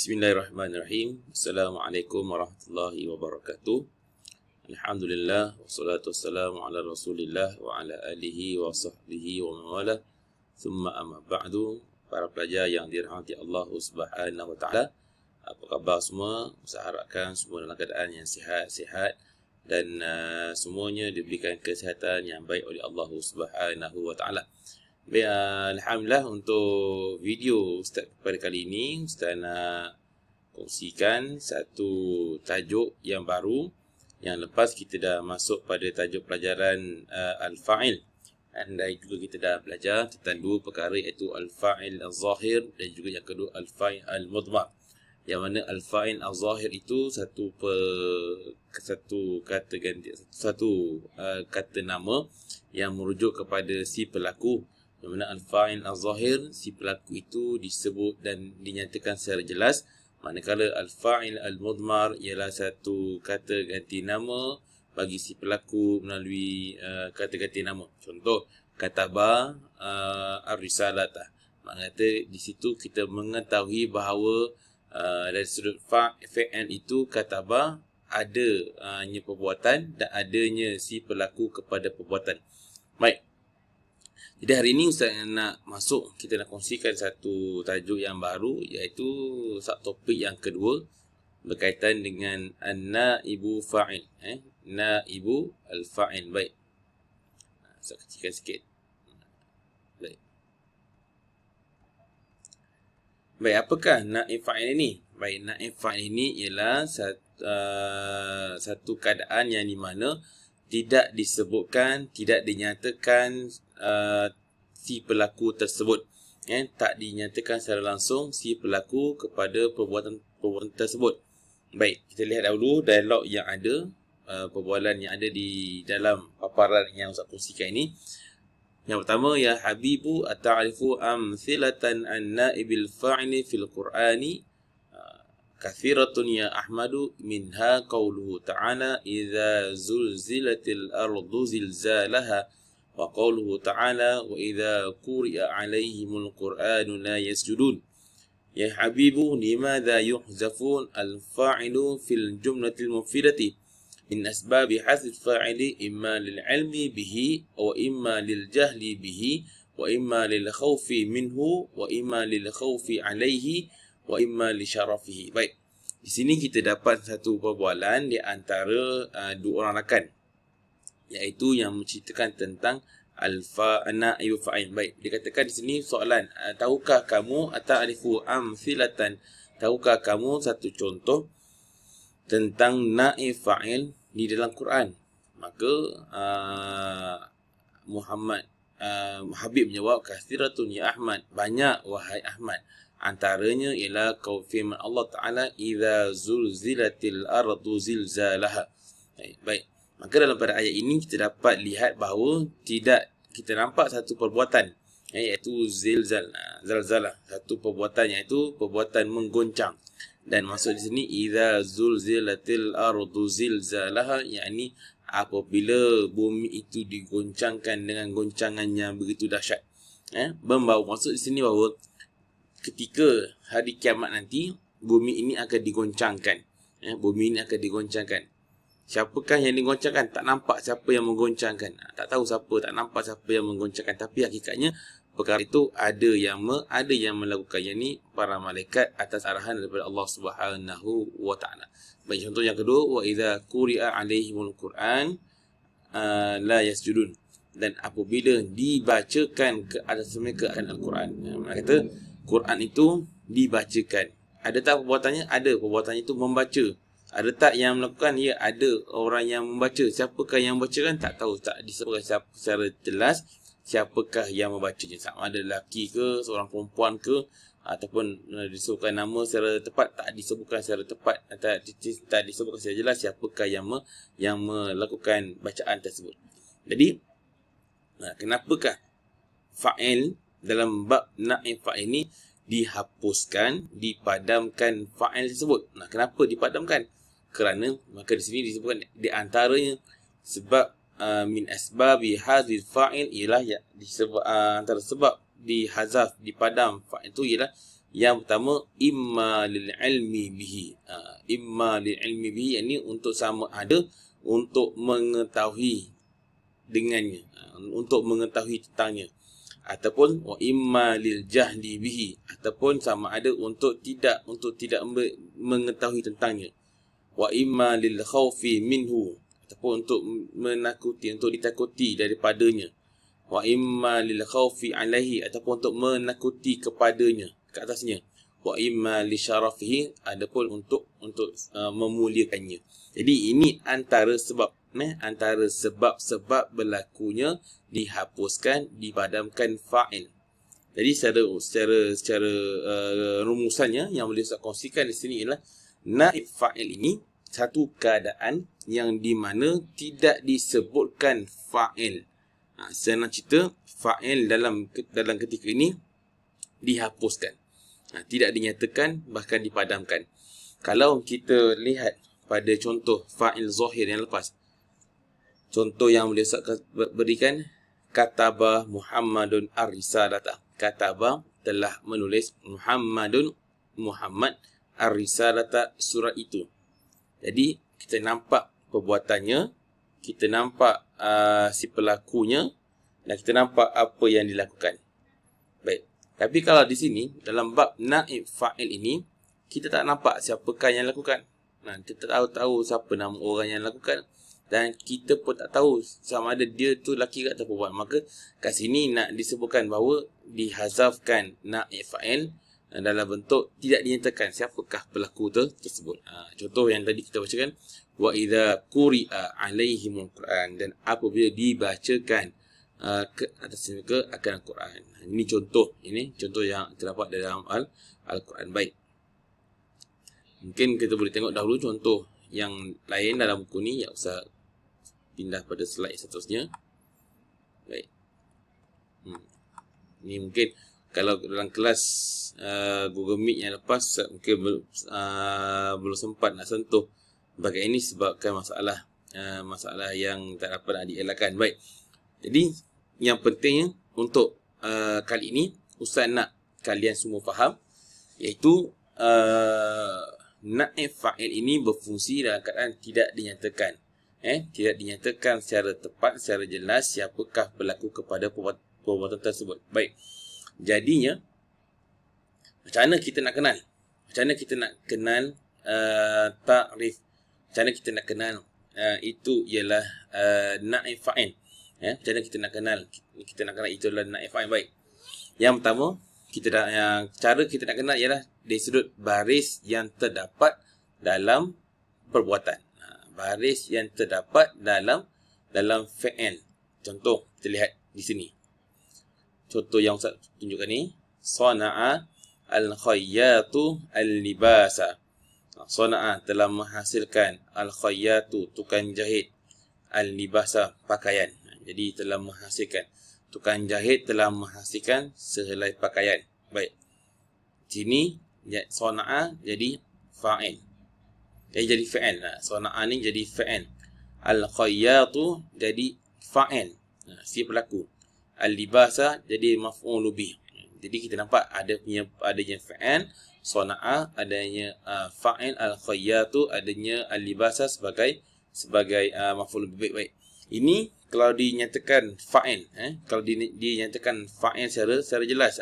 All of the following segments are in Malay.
Bismillahirrahmanirrahim. Assalamualaikum warahmatullahi wabarakatuh. Alhamdulillah wassalatu wassalamu ala Rasulillah wa ala alihi wa sahbihi wa mawala. Thumma amma ba'du. Para pelajar yang dirahmati Allah Subhanahu wa taala, apa khabar semua? Saya harapkan semua dalam keadaan yang sihat-sihat dan semuanya diberikan kesihatan yang baik oleh Allah Subhanahu wa taala. Baik, alhamdulillah untuk video Ustaz pada kali ini, Ustaz nak kongsikan satu tajuk yang baru. Yang lepas kita dah masuk pada tajuk pelajaran Al-Fa'il. Dan juga kita dah belajar tentang dua perkara, iaitu Al-Fa'il Al-Zahir dan juga yang kedua Al-Fa'il Al-Mudmar. Yang mana Al-Fa'il Al-Zahir itu satu kata ganti, satu kata nama yang merujuk kepada si pelaku. Yang mana Al-Fa'il Al-Zahir, si pelaku itu disebut dan dinyatakan secara jelas. Manakala Al-Fa'il Al-Mudmar ialah satu kata ganti nama bagi si pelaku melalui kata ganti nama. Contoh, kataba ar-risalata. Maksudnya di situ kita mengetahui bahawa dari sudut fa'il itu kataba adanya perbuatan dan adanya si pelaku kepada perbuatan. Baik. Jadi hari ini Ustaz nak masuk, kita nak kongsikan satu tajuk yang baru, iaitu topik yang kedua berkaitan dengan an-naibu fa'il. Naibu al-fa'il. Baik. Saya kecilkan sikit. Baik. Baik, apakah naib fa'il ini? Baik, naib fa'il ini ialah satu keadaan yang di mana tidak disebutkan, tidak dinyatakan si pelaku tersebut. Tak dinyatakan secara langsung si pelaku kepada perbuatan tersebut. Baik, kita lihat dahulu dialog yang ada, perbualan yang ada di dalam paparan yang saya kongsikan ini. Yang pertama, ya Habibu ata'arifu amthilatan an-naibil fa'ili fil Qur'ani kathiratun ya Ahmadu minha qawluhu ta'ala idza zulzilatil ardu zilzalaha wa qawluhu ta'ala wa idza quri'a 'alaihimul qur'anu la yasjudun. Ya Habibu, limadha yuhzafun al-fa'ilu fil jumlatil mufidati min asbabi hasfi fa'ili imma lil 'ilmi bihi wa imma lil jahli bihi wa imma lil khawfi minhu wa imma lil khawfi 'alaihi wa imma li syarafihi. Baik. Di sini kita dapat satu perbualan di antara dua orang rakan, iaitu yang menceritakan tentang naibu fa'il. Baik, dikatakan di sini soalan, tahukah kamu ata'rifu amthilatan, tahukah kamu satu contoh tentang naib fa'il di dalam Quran? Maka Habib menjawab, kathiratun ya Ahmad, banyak wahai Ahmad. Antaranya ialah firman Allah Ta'ala idza zulzilatil ardu zilzalaha. Baik. Maka dalam pada ayat ini kita dapat lihat bahawa tidak kita nampak satu perbuatan, iaitu zalzalah, satu perbuatan iaitu perbuatan menggoncang. Dan maksud di sini idza zulzilatil ardu zilzalaha, yakni apabila bumi itu digoncangkan dengan goncangan yang begitu dahsyat. Membawa maksud di sini bahawa ketika hari kiamat nanti, bumi ini akan digoncangkan. Bumi ini akan digoncangkan. Siapakah yang digoncangkan? Tak nampak siapa yang menggoncangkan. Tak tahu siapa, tak nampak siapa yang menggoncangkan. Tapi hakikatnya perkara itu ada yang melakukan, yang ni para malaikat atas arahan daripada Allah Subhanahu wa taala. Baik, contoh yang kedua, wa idza quri'a 'alaihimul Qur'an la yasjudun. Dan apabila dibacakan ke atas mereka akan Al-Quran. Mereka kata Quran itu dibacakan. Ada tak perbuatannya? Ada, perbuatannya itu membaca. Ada tak yang melakukan? Ya, ada orang yang membaca. Siapakah yang membacakan? Tak tahu, tak disebutkan secara jelas siapakah yang membacanya. Sama ada lelaki ke, seorang perempuan ke, ataupun disebutkan nama secara tepat, tak disebutkan secara tepat, tak disebutkan secara jelas siapakah yang melakukan bacaan tersebut. Jadi, kenapakah fa'il dalam bab naib fa'il ini dihapuskan, dipadamkan fa'il tersebut? Kenapa dipadamkan? Kerana maka di sini disebutkan di antaranya sebab min asbabi hadzal fa'il ialah antara sebab dihazaf, dipadam fa'il itu ialah Yang pertama, imma lil ilmi bihi. Imma lil ilmi bihi, ini untuk sama ada untuk mengetahui dengannya, untuk mengetahui tentangnya, ataupun wa imma lil jahli bihi, ataupun sama ada untuk tidak mengetahui tentangnya, wa imma lil khaufi minhu, ataupun untuk menakuti, untuk ditakuti daripadanya, wa imma lil khaufi alaihi, ataupun untuk menakuti kepadanya, ke atasnya, wa imma li syarafihi, adapun untuk memuliakannya. Jadi ini antara sebab berlakunya dihapuskan, dipadamkan fa'il. Jadi secara rumusannya yang boleh saya kongsikan di sini ialah naib fa'il ini satu keadaan yang di mana tidak disebutkan fa'il. Saya nak cerita fa'il dalam ketika ini dihapuskan, tidak dinyatakan, bahkan dipadamkan. Kalau kita lihat pada contoh fa'il zahir yang lepas, contoh yang boleh saya berikan, kataba Muhammadun ar-risalata. Kataba telah menulis, Muhammad ar-risalata, surat itu. Jadi kita nampak perbuatannya, kita nampak si pelakunya, dan kita nampak apa yang dilakukan. Baik. Tapi kalau di sini dalam bab naib fa'il ini, kita tak nampak siapakah yang lakukan. Kita tak tahu siapa nama orang yang lakukan, dan kita pun tak tahu sama ada dia tu lelaki atau perempuan. Maka kat sini nak disebutkan bahawa dihazafkan naib fa'il dalam bentuk tidak dinyatakan siapakah pelaku tersebut. Contoh yang tadi kita bacakan, wa idza quri'a alaihimul Quran, dan apabila dibacakan ke atas mereka akan Al-Quran. Ini contoh yang terdapat dalam Al-Quran. Baik. Mungkin kita boleh tengok dahulu contoh yang lain dalam buku ni. Ya, usah pindah pada slide seterusnya. Baik. Ini mungkin kalau dalam kelas Google Meet yang lepas mungkin belum sempat nak sentuh bahagian ini sebabkan masalah yang tak dapat nak dielakkan. Baik. Jadi yang pentingnya untuk kali ini Ustaz nak kalian semua faham, iaitu naib fa'il ini berfungsi dalam keadaan tidak dinyatakan. Tidak dinyatakan secara tepat, secara jelas siapakah berlaku kepada perbuatan tersebut. Baik. Jadinya macam mana kita nak kenal? Macam mana kita nak kenal ta'rif? Macam mana kita nak kenal itu ialah naib fa'il? Macam mana kita nak kenal? Kita nak kenal itu adalah naib fa'il. Baik. Yang pertama, cara kita nak kenal ialah dari sudut baris yang terdapat dalam perbuatan. Baris yang terdapat dalam fa'il. Contoh kita lihat di sini. Contoh yang Ustaz tunjukkan ni, sana'a al-khayyatu al-libasa. Sana'a telah menghasilkan, al-khayyatu tukang jahit, al-libasa pakaian. Jadi telah menghasilkan, tukang jahit telah menghasilkan sehelai pakaian. Baik. Sini sana'a jadi fa'il. Jadi fa'il. Sana'a ni jadi fa'il. Al-khayyatu jadi fa'il, si pelaku. Al-libasa jadi maf'ul bih. Jadi kita nampak adanya fa'il sana'a, adanya fa'il al-khayyatu, adanya al-libasa sebagai maf'ul bih. Baik. Ini kalau dinyatakan fa'il, kalau dinyatakan fa'il secara jelas,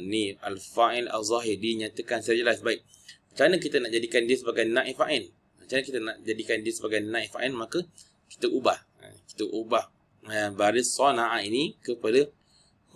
ni al-fa'il al-zahir dinyatakan secara jelas. Baik. Macam mana kita nak jadikan dia sebagai naib fa'il? Macam mana kita nak jadikan dia sebagai naib fa'il? Maka kita ubah. Baris sana'a ini kepada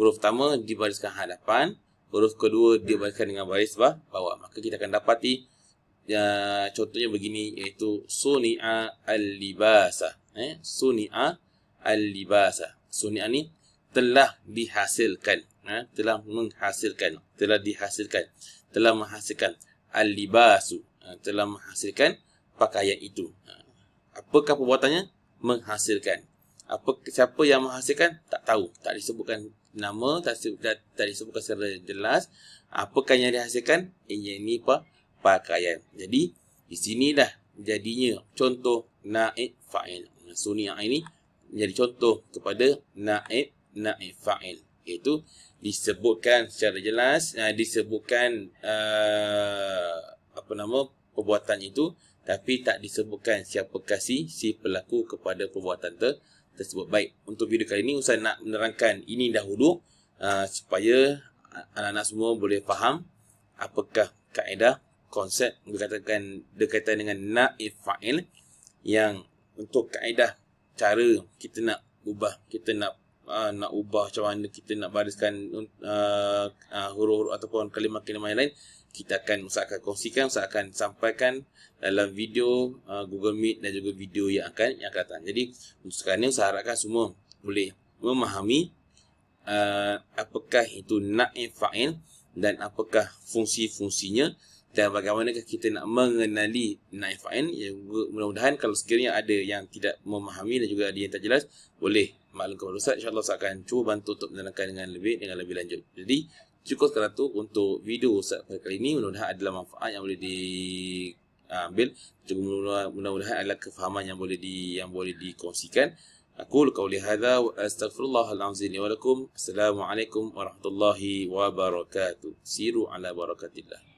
huruf pertama dibariskan hadapan, huruf kedua dibariskan dengan baris bawah. Maka kita akan dapati contohnya begini, iaitu suni'a al-libasa. Suni'a al-libasa. Suni'a ni telah dihasilkan, telah menghasilkan, telah menghasilkan. Al-libasu, telah menghasilkan pakaian itu. Apakah perbuatannya? Menghasilkan. Siapa yang menghasilkan? Tak tahu. Tak disebutkan nama, tak disebutkan secara jelas. Apakah yang dihasilkan? Ini pakaian. Jadi di sinilah jadinya contoh naib fa'il. Suni'a ini jadi contoh kepada naib fa'il. iaitu disebutkan secara jelas, disebutkan perbuatan itu, tapi tak disebutkan siapakah si pelaku kepada perbuatan tersebut. Baik, untuk video kali ini Ustaz nak menerangkan ini dahulu supaya anak-anak semua boleh faham apakah kaedah konsep berkaitan dengan naib fa'il, yang untuk kaedah cara kita nak ubah, nak ubah macam mana kita nak bariskan huruf-huruf ataupun kalimah-kalimah yang lain, kita akan kongsikan, akan sampaikan dalam video Google Meet dan juga video yang akan datang. Jadi untuk sekarang ni saya harapkan semua boleh memahami apakah itu naib fa'il dan apakah fungsi-fungsinya, dan bagaimanakah kita nak mengenali naib fa'il. Ya, mudah-mudahan kalau sekiranya ada yang tidak memahami dan juga ada yang tak jelas, boleh maklum kepada Ustaz. InsyaAllah saya akan cuba bantu untuk menerangkan dengan lebih lanjut. Jadi cukup sekarang tu untuk video Ustaz pada kali ini. Mudah-mudahan adalah manfaat yang boleh diambil, juga mudah-mudahan adalah kefahaman yang boleh dikongsikan. Aku qauli hadza wa astaghfirullahal azim wa lakum. Assalamualaikum warahmatullahi wabarakatuh. Siru ala barakatillah.